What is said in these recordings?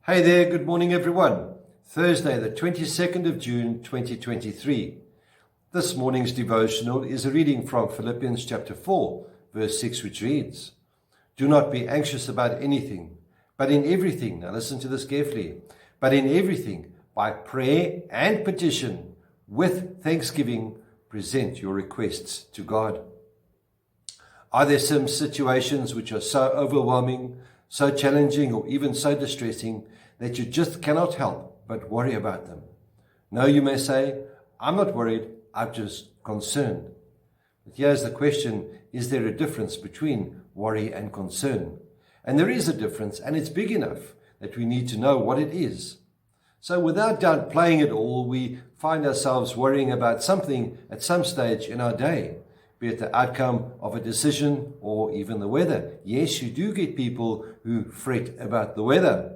Hey there, good morning everyone. Thursday, the 22nd of June, 2023. This morning's devotional is a reading from Philippians chapter 4, verse 6, which reads, "Do not be anxious about anything, but in everything," now listen to this carefully, "but in everything, by prayer and petition, with thanksgiving, present your requests to God." Are there some situations which are so overwhelming, so challenging, or even so distressing that you just cannot help but worry about them? No, you may say, I'm not worried, I'm just concerned. But here's the question, is there a difference between worry and concern? And there is a difference, and it's big enough that we need to know what it is. So without downplaying it all, we find ourselves worrying about something at some stage in our day, be it the outcome of a decision or even the weather. Yes, you do get people who fret about the weather.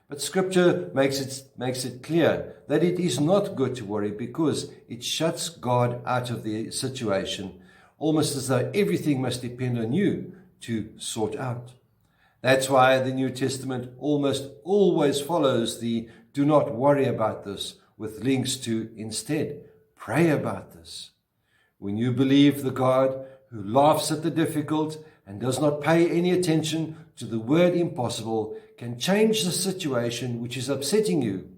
But Scripture makes it clear that it is not good to worry because it shuts God out of the situation, almost as though everything must depend on you to sort out. That's why the New Testament almost always follows the "do not worry about this" with links to instead pray about this. When you believe the God who laughs at the difficult and does not pay any attention to the word impossible can change the situation which is upsetting you,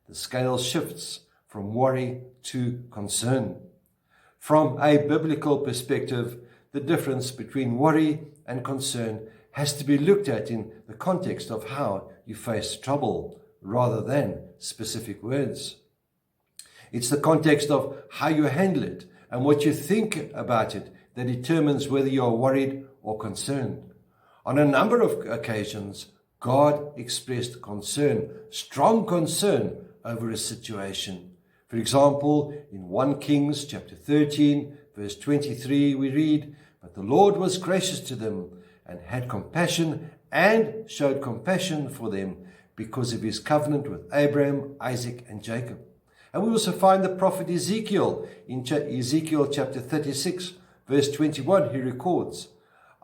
the scale shifts from worry to concern. From a biblical perspective, the difference between worry and concern has to be looked at in the context of how you face trouble rather than specific words. It's the context of how you handle it and what you think about it that determines whether you are worried or concerned. On a number of occasions, God expressed concern, strong concern over a situation. For example, in 1 Kings chapter 13, verse 23, we read, "But the Lord was gracious to them and had compassion and showed compassion for them because of his covenant with Abraham, Isaac, and Jacob." And we also find the prophet Ezekiel in Ezekiel chapter 36, verse 21, he records,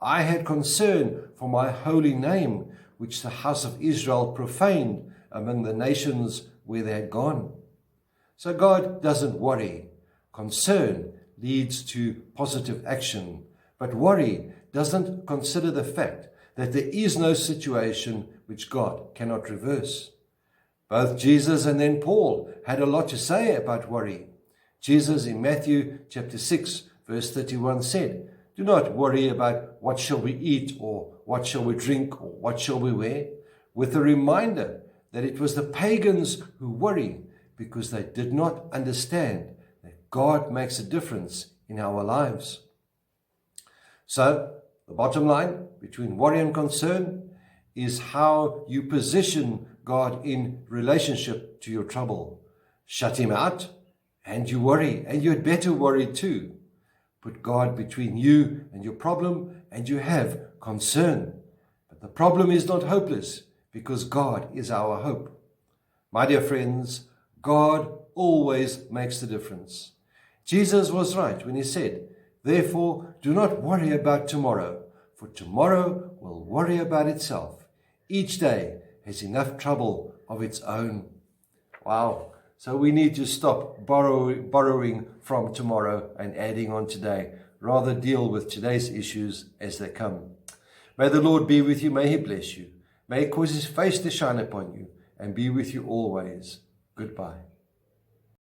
"I had concern for my holy name, which the house of Israel profaned among the nations where they had gone." So God doesn't worry. Concern leads to positive action. But worry doesn't consider the fact that there is no situation which God cannot reverse. Both Jesus and then Paul had a lot to say about worry. Jesus in Matthew chapter 6, verse 31 said, "Do not worry about what shall we eat or what shall we drink or what shall we wear," with a reminder that it was the pagans who worry because they did not understand that God makes a difference in our lives. So, the bottom line between worry and concern is how you position God in relationship to your trouble. Shut him out and you worry, and you had better worry too. Put God between you and your problem and you have concern. But the problem is not hopeless because God is our hope. My dear friends, God always makes the difference. Jesus was right when he said, "Therefore, do not worry about tomorrow, for tomorrow will worry about itself. Each day has enough trouble of its own." Wow. So we need to stop borrowing from tomorrow and adding on today. Rather deal with today's issues as they come. May the Lord be with you. May he bless you. May he cause his face to shine upon you and be with you always. Goodbye.